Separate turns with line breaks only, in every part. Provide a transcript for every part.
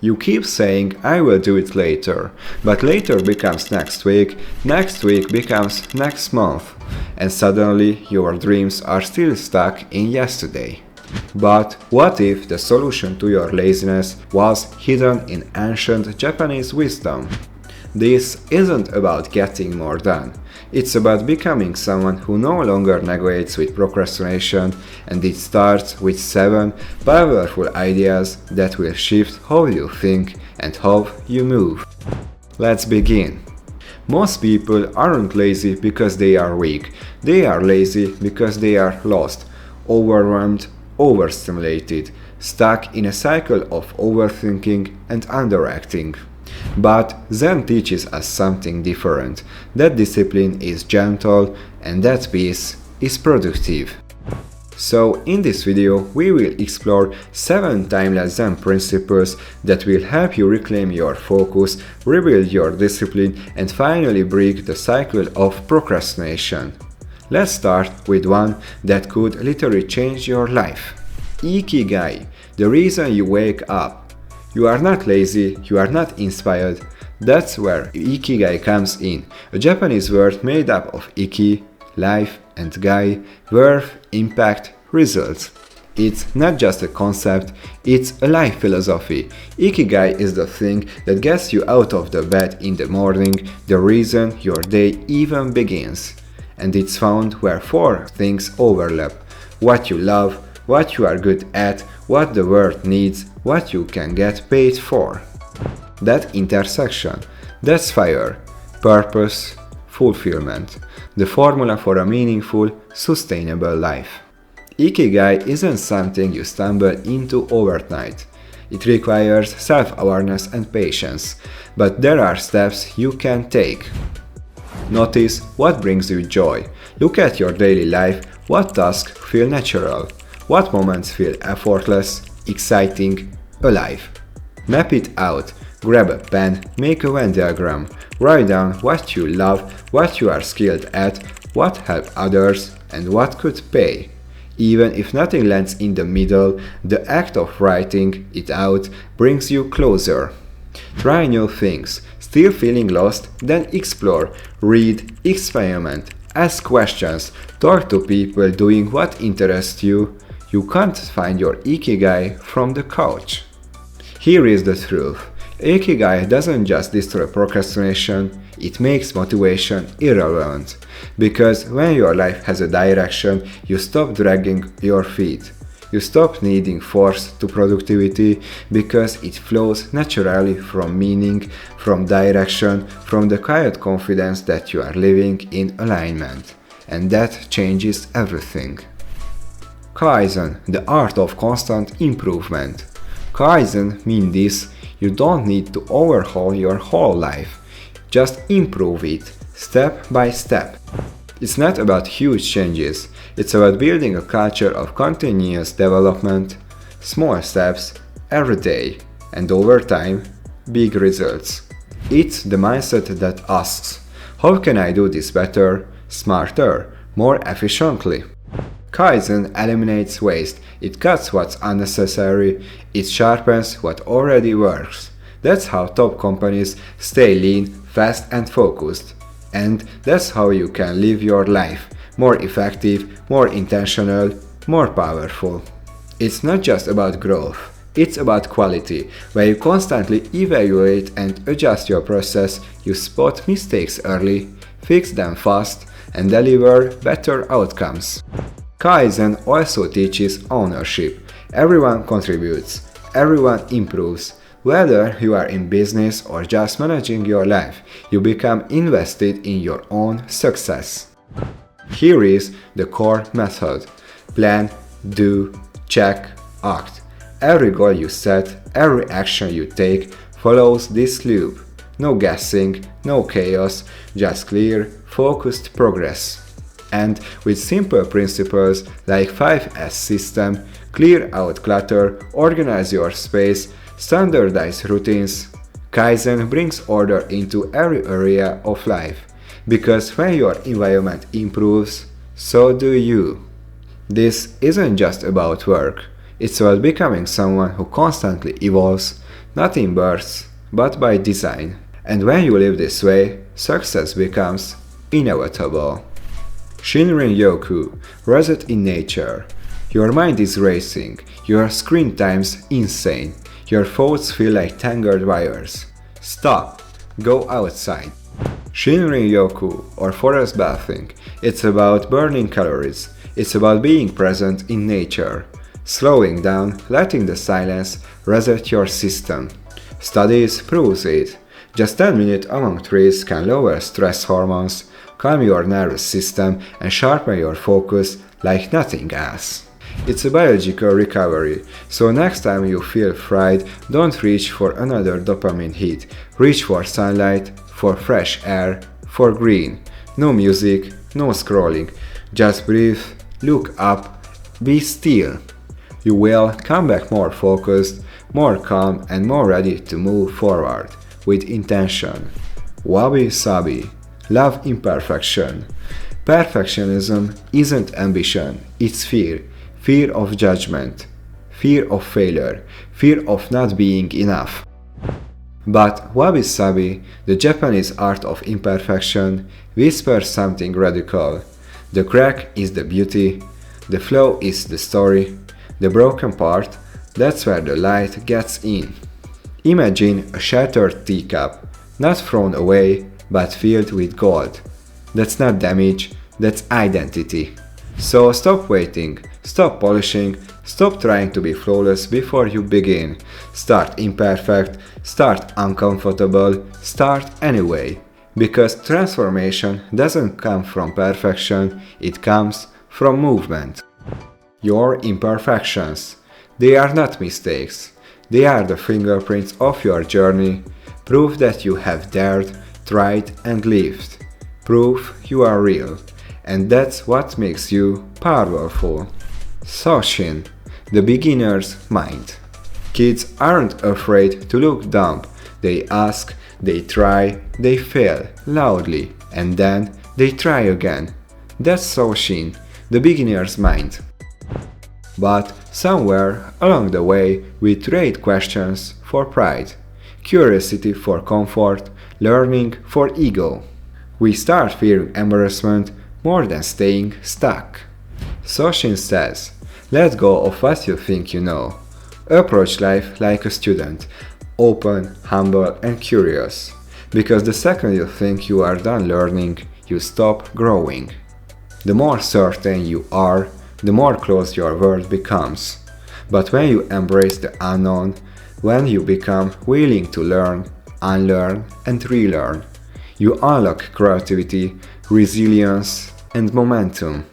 You keep saying, I will do it later, but later becomes next week becomes next month, and suddenly your dreams are still stuck in yesterday. But what if the solution to your laziness was hidden in ancient Japanese wisdom? This isn't about getting more done. It's about becoming someone who no longer negotiates with procrastination, and it starts with 7 powerful ideas that will shift how you think and how you move. Let's begin. Most people aren't lazy because they are weak. They are lazy because they are lost, overwhelmed, overstimulated, stuck in a cycle of overthinking and underacting. But Zen teaches us something different. That discipline is gentle and that peace is productive. So in this video we will explore 7 timeless Zen principles that will help you reclaim your focus, rebuild your discipline and finally break the cycle of procrastination. Let's start with one that could literally change your life. Ikigai, the reason you wake up. You are not lazy, you are not inspired. That's where Ikigai comes in, a Japanese word made up of Iki, life, and Gai, worth, impact, results. It's not just a concept, it's a life philosophy. Ikigai is the thing that gets you out of the bed in the morning, the reason your day even begins. And it's found where 4 things overlap: what you love, what you are good at, what the world needs, what you can get paid for. That intersection, that's fire, purpose, fulfillment, the formula for a meaningful, sustainable life. Ikigai isn't something you stumble into overnight. It requires self-awareness and patience, but there are steps you can take. Notice what brings you joy. Look at your daily life, what tasks feel natural, what moments feel effortless, exciting, alive. Map it out, grab a pen, make a Venn diagram, write down what you love, what you are skilled at, what helps others, and what could pay. Even if nothing lands in the middle, the act of writing it out brings you closer. Try new things. Still feeling lost? Then explore, read, experiment, ask questions, talk to people doing what interests you. You can't find your Ikigai from the couch. Here is the truth. Ikigai doesn't just destroy procrastination, it makes motivation irrelevant. Because when your life has a direction, you stop dragging your feet. You stop needing force to productivity because it flows naturally from meaning, from direction, from the quiet confidence that you are living in alignment. And that changes everything. Kaizen, the art of constant improvement. Kaizen means this: you don't need to overhaul your whole life. Just improve it, step by step. It's not about huge changes, it's about building a culture of continuous development, small steps, every day, and over time, big results. It's the mindset that asks, how can I do this better, smarter, more efficiently? Kaizen eliminates waste, it cuts what's unnecessary, it sharpens what already works. That's how top companies stay lean, fast and focused. And that's how you can live your life, more effective, more intentional, more powerful. It's not just about growth, it's about quality. Where you constantly evaluate and adjust your process, you spot mistakes early, fix them fast, and deliver better outcomes. Kaizen also teaches ownership. Everyone contributes, everyone improves. Whether you are in business or just managing your life, you become invested in your own success. Here is the core method. Plan, do, check, act. Every goal you set, every action you take follows this loop. No guessing, no chaos, just clear, focused progress. And with simple principles like 5S system, clear out clutter, organize your space, standardize routines, Kaizen brings order into every area of life. Because when your environment improves, so do you. This isn't just about work, it's about becoming someone who constantly evolves, not in birth, but by design. And when you live this way, success becomes inevitable. Shinrin-yoku, reset in nature. Your mind is racing, your screen time's insane, your thoughts feel like tangled wires. Stop, go outside. Shinrin-yoku, or forest bathing, it's about burning calories, it's about being present in nature, slowing down, letting the silence reset your system. Studies proves it. Just 10 minutes among trees can lower stress hormones, calm your nervous system and sharpen your focus like nothing else. It's a biological recovery, so next time you feel fried, don't reach for another dopamine hit. Reach for sunlight, for fresh air, for green. No music, no scrolling. Just breathe, look up, be still. You will come back more focused, more calm and more ready to move forward with intention. Wabi-sabi. Love imperfection. Perfectionism isn't ambition, it's fear. Fear of judgment, fear of failure, fear of not being enough. But wabi-sabi, the Japanese art of imperfection, whispers something radical. The crack is the beauty, the flaw is the story, the broken part, that's where the light gets in. Imagine a shattered teacup, not thrown away, but filled with gold. That's not damage, that's identity. So stop waiting, stop polishing, stop trying to be flawless before you begin. Start imperfect, start uncomfortable, start anyway. Because transformation doesn't come from perfection, it comes from movement. Your imperfections. They are not mistakes. They are the fingerprints of your journey, proof that you have dared, tried and lived. Proof you are real. And that's what makes you powerful. Soshin, the beginner's mind. Kids aren't afraid to look dumb. They ask, they try, they fail loudly, and then they try again. That's Soshin, the beginner's mind. But somewhere along the way, we trade questions for pride, curiosity for comfort, learning for ego. We start fearing embarrassment more than staying stuck. Soshin says, let go of what you think you know. Approach life like a student, open, humble and curious. Because the second you think you are done learning, you stop growing. The more certain you are, the more closed your world becomes. But when you embrace the unknown, when you become willing to learn, unlearn and relearn, you unlock creativity, resilience and momentum.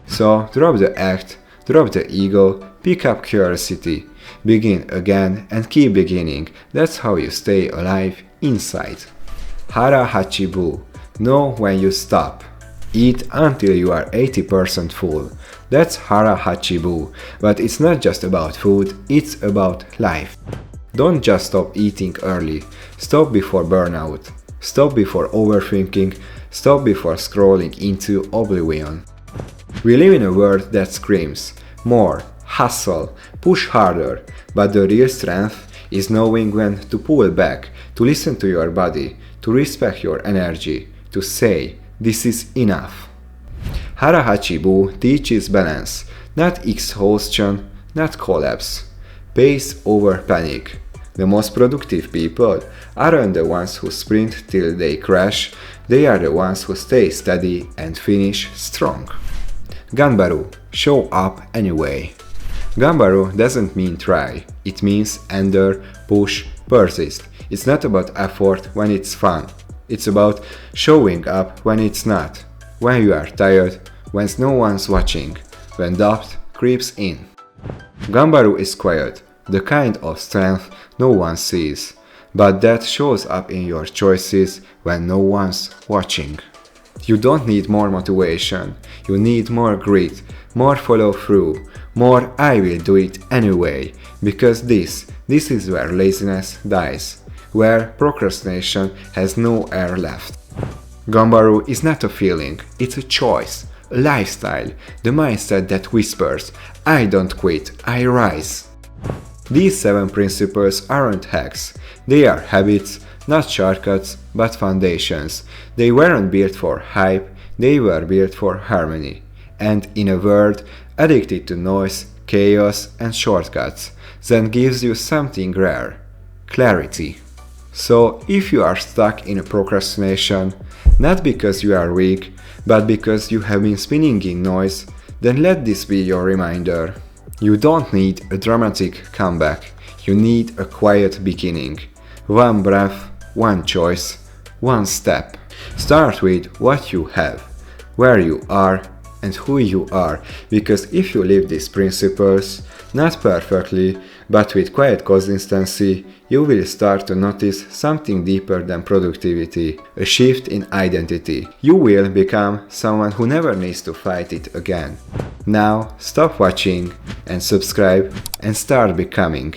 So drop the act, drop the ego, pick up curiosity, begin again and keep beginning. That's how you stay alive inside. Hara Hachibu. Know when you stop. Eat until you are 80% full. That's Hara Hachibu. But it's not just about food, it's about life. Don't just stop eating early. Stop before burnout. Stop before overthinking. Stop before scrolling into oblivion. We live in a world that screams more, hustle, push harder, but the real strength is knowing when to pull back, to listen to your body, to respect your energy, to say, this is enough. Hara Hachibu teaches balance, not exhaustion, not collapse. Pace over panic. The most productive people aren't the ones who sprint till they crash, they are the ones who stay steady and finish strong. Ganbaru, show up anyway. Ganbaru doesn't mean try, it means endure, push, persist. It's not about effort when it's fun, it's about showing up when it's not, when you are tired, when no one's watching, when doubt creeps in. Ganbaru is quiet, the kind of strength no one sees, but that shows up in your choices when no one's watching. You don't need more motivation, you need more grit, more follow through, more I will do it anyway, because this is where laziness dies, where procrastination has no air left. Ganbaru is not a feeling, it's a choice, a lifestyle, the mindset that whispers, I don't quit, I rise. These 7 principles aren't hacks. They are habits, not shortcuts, but foundations. They weren't built for hype, they were built for harmony. And in a world addicted to noise, chaos, and shortcuts, Zen gives you something rare: clarity. So, if you are stuck in a procrastination, not because you are weak, but because you have been spinning in noise, then let this be your reminder. You don't need a dramatic comeback, you need a quiet beginning. One breath, one choice, one step. Start with what you have, where you are, and who you are, because if you live these principles, not perfectly, but with quiet consistency, you will start to notice something deeper than productivity, a shift in identity. You will become someone who never needs to fight it again. Now, stop watching and subscribe and start becoming.